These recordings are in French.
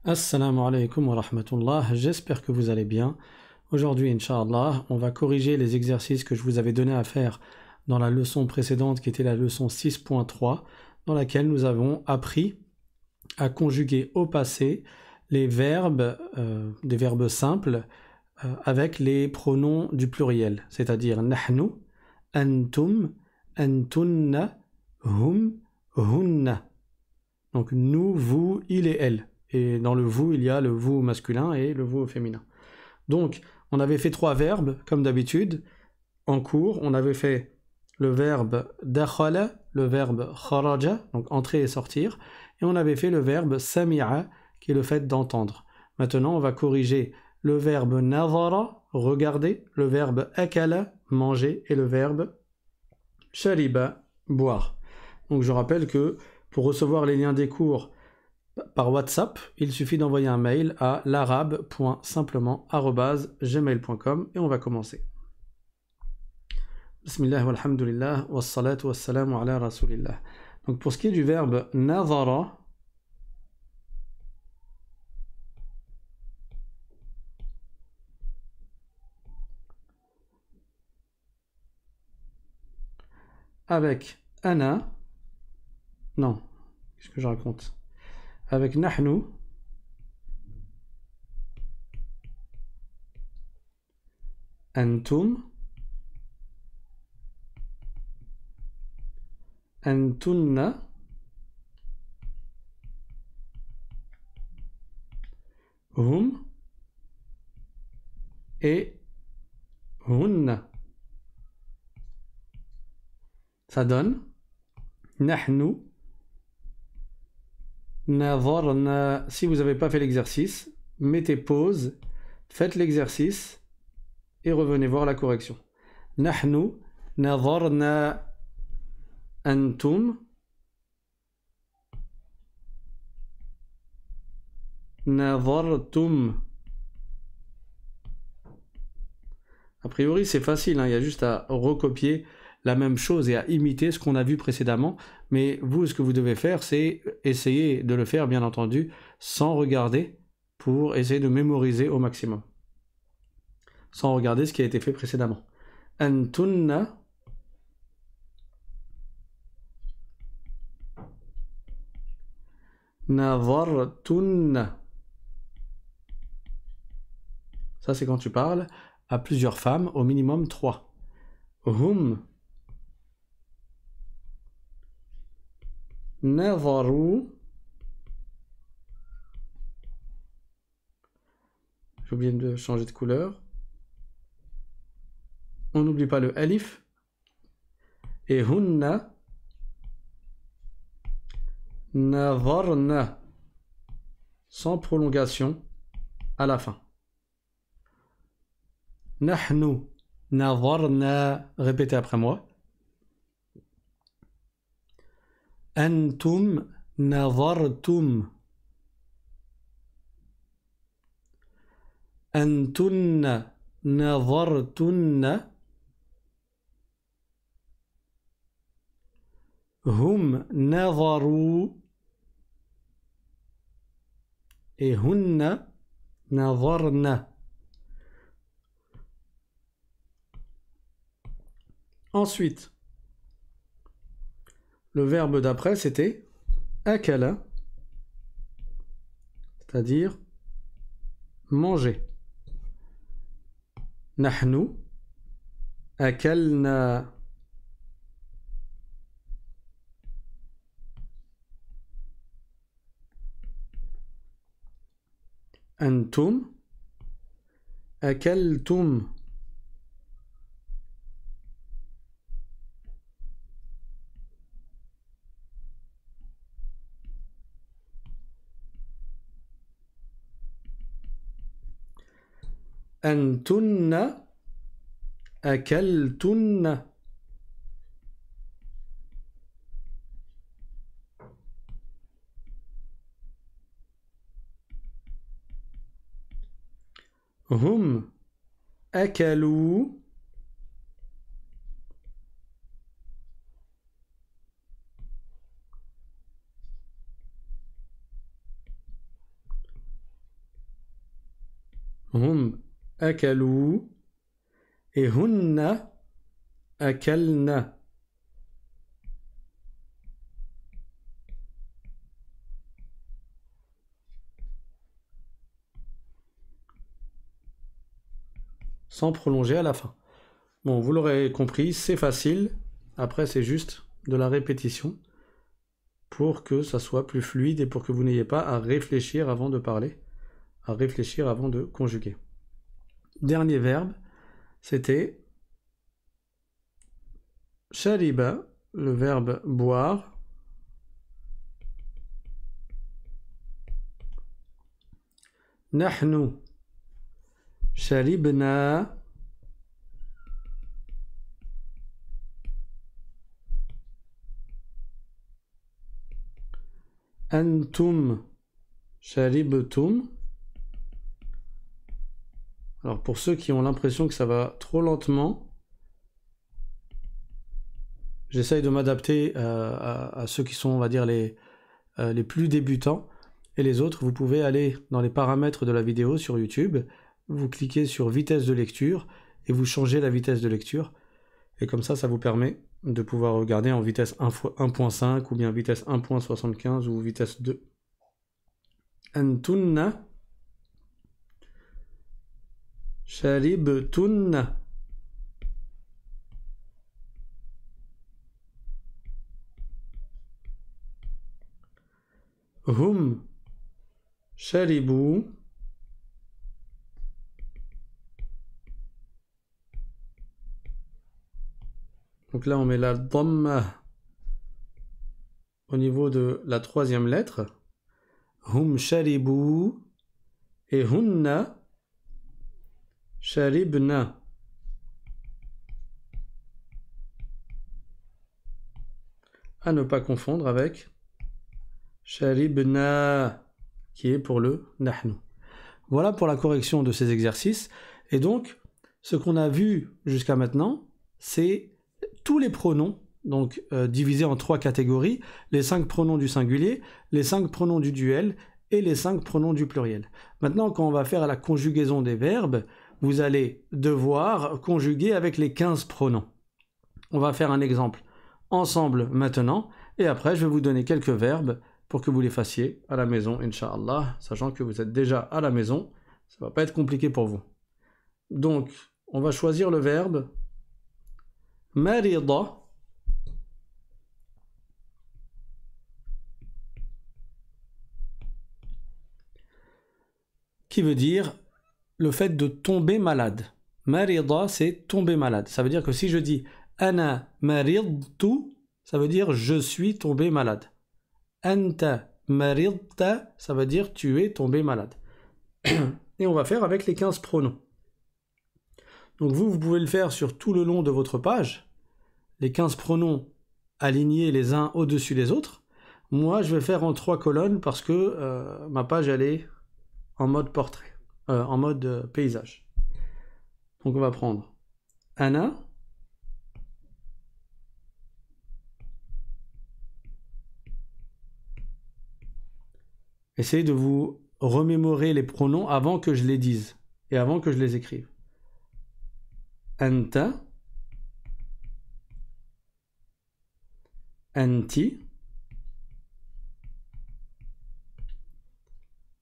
Assalamu alaikum wa rahmatullah, j'espère que vous allez bien. Aujourd'hui, Inch'Allah, on va corriger les exercices que je vous avais donné à faire dans la leçon précédente qui était la leçon 6.3, dans laquelle nous avons appris à conjuguer au passé les verbes, des verbes simples, avec les pronoms du pluriel, c'est-à-dire nahnu, antum, antunna, hum, hunna. Donc nous, vous, il et elle. Et dans le vous, il y a le vous masculin et le vous féminin. Donc, on avait fait 3 verbes, comme d'habitude. En cours, on avait fait le verbe dakhala, le verbe kharaja, donc entrer et sortir, et on avait fait le verbe sami'a, qui est le fait d'entendre. Maintenant, on va corriger le verbe nazara, regarder, le verbe akala, manger, et le verbe shariba, boire. Donc je rappelle que pour recevoir les liens des cours par WhatsApp, il suffit d'envoyer un mail à l'arabe.simplement@gmail.com et on va commencer. Bismillah walhamdulillah wassalatu wassalamu ala rasulillah. Donc pour ce qui est du verbe nazara, avec ana, non, qu'est-ce que je raconte? Avec nahnu, antum, antunna, hum et hunna. Ça donne nahnu, nazarna. Si vous n'avez pas fait l'exercice, mettez pause, faites l'exercice et revenez voir la correction. Nahnu nazarna, antum nazartum. A priori, c'est facile, hein, il y a juste à recopier la même chose et à imiter ce qu'on a vu précédemment. Mais vous, ce que vous devez faire, c'est essayer de le faire, bien entendu, sans regarder, pour essayer de mémoriser au maximum. Sans regarder ce qui a été fait précédemment. Antunna nazartunna. Ça, c'est quand tu parles à plusieurs femmes, au minimum 3. Hum nazaru. J'ai oublié de changer de couleur. On n'oublie pas le alif. Et hunna nazarna. Sans prolongation à la fin. Nahnu nazarna. Répétez après moi. Antum nazartum. Antunna nazartunna. Hum nazaru. Et hunna nazarna. Ensuite, le verbe d'après, c'était akala, c'est-à-dire manger. Nahnu akalna. Antum akaltum. Antunna akaltunna. Hum akalu. hum akalu et hunna akalna. Sans prolonger à la fin. Bon, vous l'aurez compris, c'est facile. Après, c'est juste de la répétition pour que ça soit plus fluide et pour que vous n'ayez pas à réfléchir avant de parler, à réfléchir avant de conjuguer. Dernier verbe, c'était shariba, le verbe boire. Nahnu sharibna. Antum sharibtum. Alors pour ceux qui ont l'impression que ça va trop lentement, j'essaye de m'adapter à ceux qui sont, on va dire, les plus débutants. Et les autres, vous pouvez aller dans les paramètres de la vidéo sur YouTube, vous cliquez sur vitesse de lecture et vous changez la vitesse de lecture. Et comme ça vous permet de pouvoir regarder en vitesse 1.5 ou bien vitesse 1.75 ou vitesse 2. Antunna sharibtunna. Hum sharibu. Donc là, on met la dhamma au niveau de la troisième lettre. Hum sharibu et hunna sharibna. À ne pas confondre avec sharibna, qui est pour le nahnu. Voilà pour la correction de ces exercices. Et donc, ce qu'on a vu jusqu'à maintenant, c'est tous les pronoms, donc divisés en 3 catégories, les 5 pronoms du singulier, les 5 pronoms du duel et les 5 pronoms du pluriel. Maintenant, quand on va faire la conjugaison des verbes, vous allez devoir conjuguer avec les 15 pronoms. On va faire un exemple ensemble maintenant, et après je vais vous donner quelques verbes pour que vous les fassiez à la maison, Inch'Allah, sachant que vous êtes déjà à la maison, ça ne va pas être compliqué pour vous. Donc, on va choisir le verbe marida, qui veut dire le fait de tomber malade. Marida, c'est tomber malade. Ça veut dire que si je dis ana maridtu, ça veut dire je suis tombé malade. Anta maridta, ça veut dire tu es tombé malade. Et on va faire avec les 15 pronoms. Donc vous pouvez le faire sur tout le long de votre page, les 15 pronoms alignés les uns au-dessus des autres. Moi, je vais faire en 3 colonnes parce que ma page, elle est en mode portrait, en mode paysage. Donc on va prendre Ana, essayez de vous remémorer les pronoms avant que je les dise et avant que je les écrive. Anta, anti,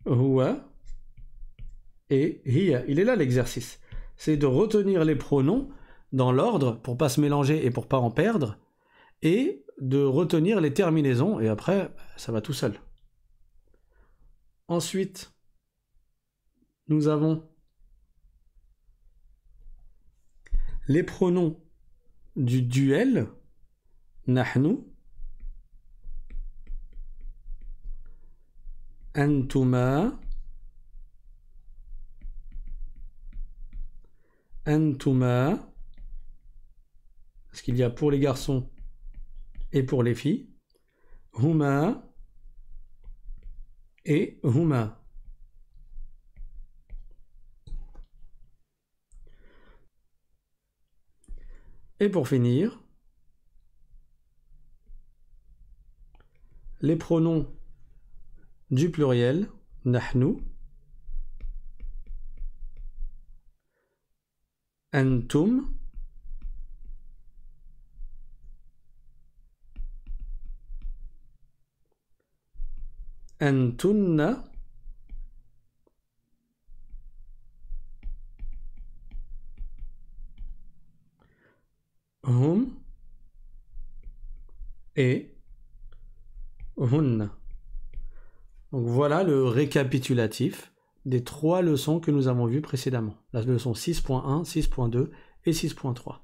huwa et hiya. Il est là l'exercice. C'est de retenir les pronoms dans l'ordre pour pas se mélanger et pour pas en perdre, et de retenir les terminaisons, et après, ça va tout seul. Ensuite, nous avons les pronoms du duel, nahnu, antuma, antuma, parce qu'il y a pour les garçons et pour les filles, huma et huma. Et pour finir, les pronoms du pluriel, nahnu, أنتم أنتن هم et hun. Donc voilà le récapitulatif des 3 leçons que nous avons vues précédemment. La leçon 6.1, 6.2 et 6.3.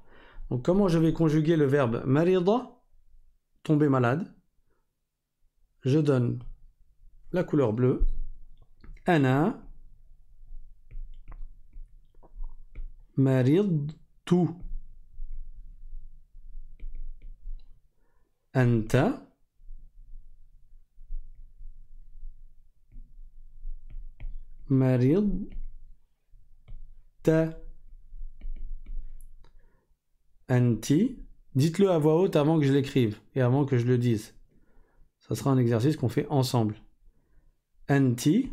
Donc comment je vais conjuguer le verbe marida, tomber malade? Je donne la couleur bleue. Ana maridtu. Anta maridta. Anti. Dites-le à voix haute avant que je l'écrive et avant que je le dise. Ça sera un exercice qu'on fait ensemble. Anti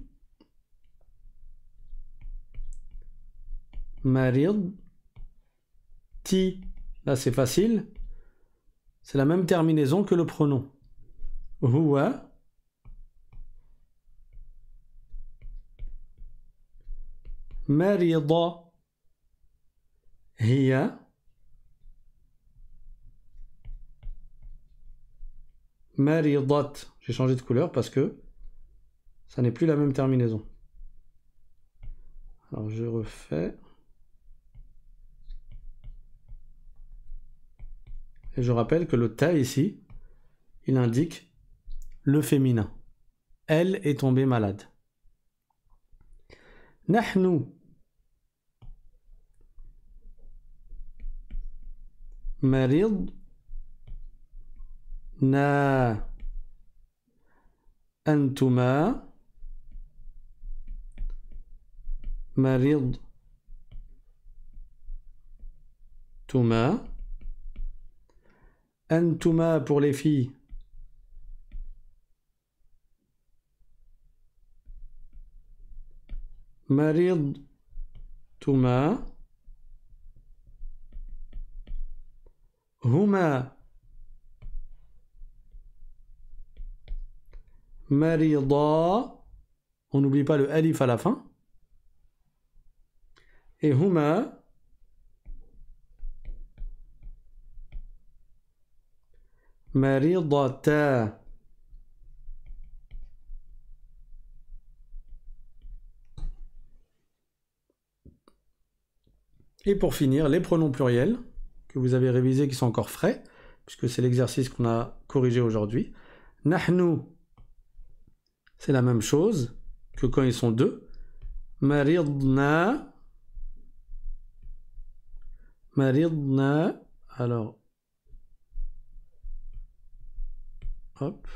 maridti. Là c'est facile. C'est la même terminaison que le pronom. Huwa marida. Hiya maridat. J'ai changé de couleur parce que ça n'est plus la même terminaison. Alors je refais. Et je rappelle que le ta ici, il indique le féminin. Elle est tombée malade. Nahnu marid na. Antuma marid tuma. Antuma pour les filles. Marid tuma. Huma marida. On n'oublie pas le alif à la fin. Et huma maridata. Et pour finir, les pronoms pluriels que vous avez révisés qui sont encore frais, puisque c'est l'exercice qu'on a corrigé aujourd'hui. Nahnu, c'est la même chose que quand ils sont deux. Maridna. Maridna. Alors, hop.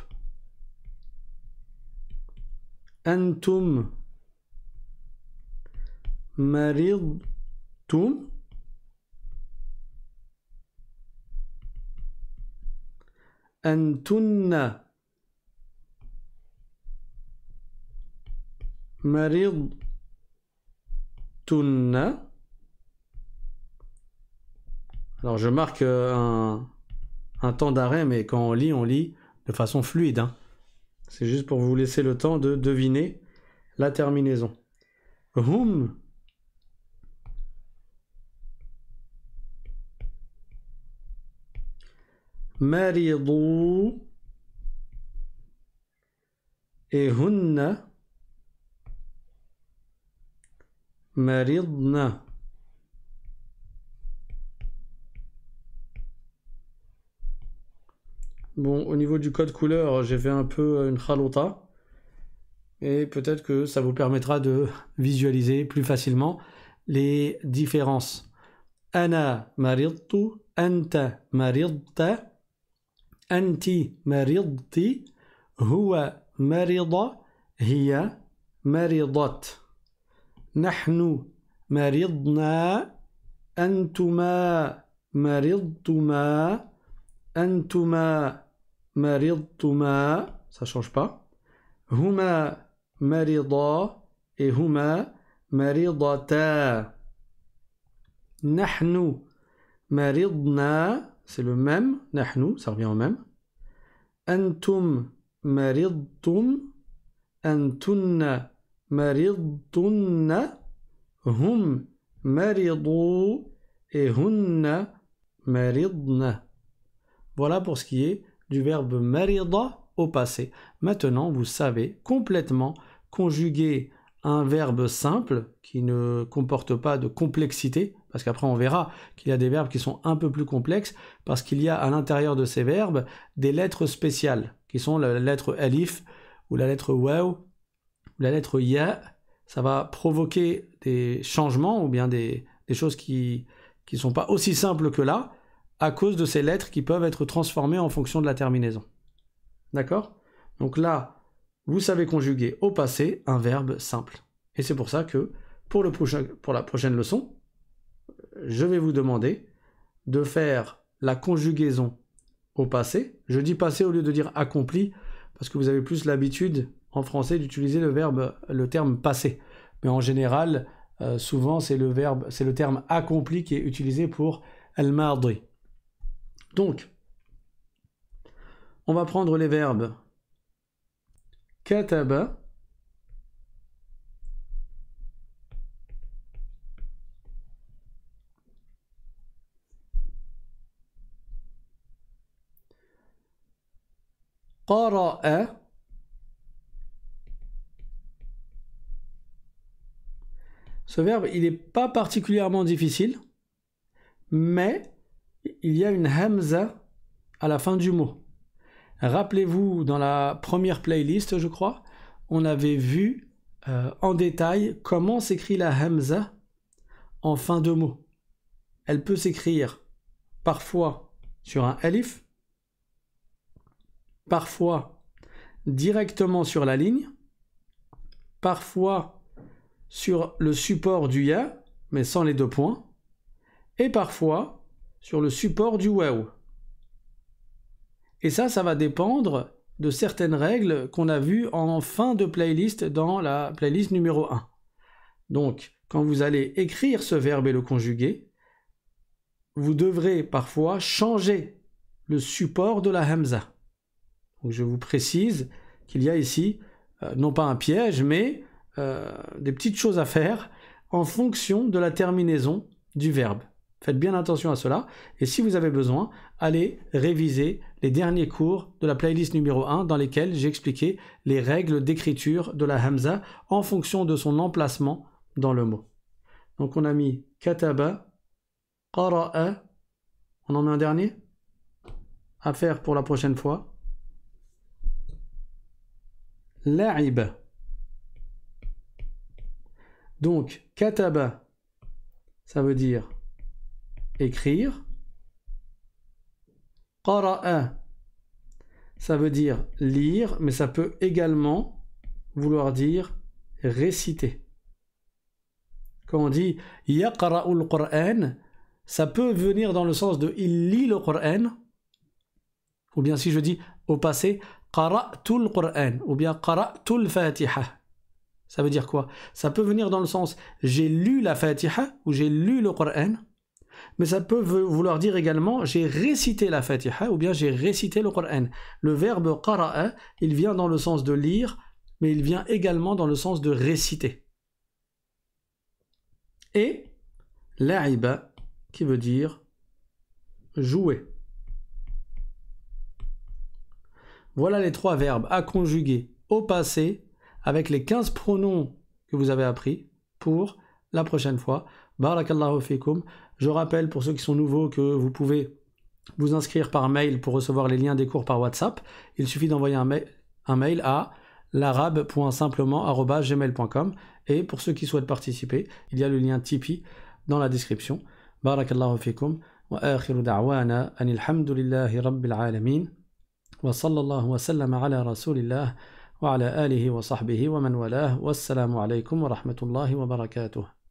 Antum maridtum. Antunna maridtunna. Alors je marque un temps d'arrêt, mais quand on lit de façon fluide. Hein. C'est juste pour vous laisser le temps de deviner la terminaison. Hum maridou et hunna maridna. Bon, au niveau du code couleur, j'ai fait un peu une khalota. Et peut-être que ça vous permettra de visualiser plus facilement les différences. Ana maridtu, anta maridta, anti maridti, huwa marida, hiya maridat. Nahnu maridna, antuma maridtuma, antuma maridtuma, ça change pas. Huma marida et huma maridata. Nahnu maridna, c'est le même. Nahnu, ça revient au même. Antum maridtum. Antunna maridtunna. Hum maridou. Et hunna maridna. Voilà pour ce qui est du verbe marida au passé. Maintenant, vous savez complètement conjuguer un verbe simple qui ne comporte pas de complexité, parce qu'après on verra qu'il y a des verbes qui sont un peu plus complexes, parce qu'il y a à l'intérieur de ces verbes des lettres spéciales, qui sont la lettre alif, ou la lettre waw, ou la lettre ya. Ça va provoquer des changements, ou bien des choses qui ne sont pas aussi simples que là, à cause de ces lettres qui peuvent être transformées en fonction de la terminaison. D'accord? Donc là, vous savez conjuguer au passé un verbe simple. Et c'est pour ça que, pour la prochaine leçon, je vais vous demander de faire la conjugaison au passé. Je dis passé au lieu de dire accompli, parce que vous avez plus l'habitude en français d'utiliser le terme passé. Mais en général, souvent c'est le terme accompli qui est utilisé pour al-mardi. Donc, on va prendre les verbes kataba, qara'a, ce verbe, il n'est pas particulièrement difficile, mais il y a une hamza à la fin du mot. Rappelez-vous, dans la première playlist, je crois, on avait vu en détail comment s'écrit la hamza en fin de mot. Elle peut s'écrire parfois sur un alif, parfois directement sur la ligne, parfois sur le support du ya, mais sans les deux points, et parfois sur le support du waw. Et ça va dépendre de certaines règles qu'on a vues en fin de playlist dans la playlist numéro 1. Donc, quand vous allez écrire ce verbe et le conjuguer, vous devrez parfois changer le support de la hamza. Donc, je vous précise qu'il y a ici, non pas un piège, mais des petites choses à faire en fonction de la terminaison du verbe. Faites bien attention à cela. Et si vous avez besoin, allez réviser les derniers cours de la playlist numéro 1 dans lesquels j'ai expliqué les règles d'écriture de la hamza en fonction de son emplacement dans le mot. Donc on a mis kataba, qara'a. On en met un dernier à faire pour la prochaine fois. La'ib. Donc kataba, ça veut dire écrire. Qara'a, ça veut dire lire, mais ça peut également vouloir dire réciter. Quand on dit yaqra'ul Qur'an, ça peut venir dans le sens de il lit le Qur'an, ou bien si je dis au passé qara'tul Qur'an, ou bien qara'tul Fatiha. Ça veut dire quoi? Ça peut venir dans le sens j'ai lu la Fatiha ou j'ai lu le Qur'an, mais ça peut vouloir dire également j'ai récité la Fatiha ou bien j'ai récité le Qur'an. Le verbe qara'a, il vient dans le sens de lire, mais il vient également dans le sens de réciter. Et la'iba, qui veut dire jouer. Voilà les trois verbes à conjuguer au passé avec les 15 pronoms que vous avez appris pour la prochaine fois. Barakallahu fikum. Je rappelle pour ceux qui sont nouveaux que vous pouvez vous inscrire par mail pour recevoir les liens des cours par WhatsApp. Il suffit d'envoyer un mail à l'arabe.simplement@gmail.com. Et pour ceux qui souhaitent participer, il y a le lien Tipeee dans la description. Barakallahu fikum. Wa akhiru da'wana anil hamdulillahi rabbil alamin. Wa sallallahu wa sallam ala rasulillah wa ala alihi wa sahbihi wa man walah. Wassalamu alaykum wa rahmatullahi wa barakatuh.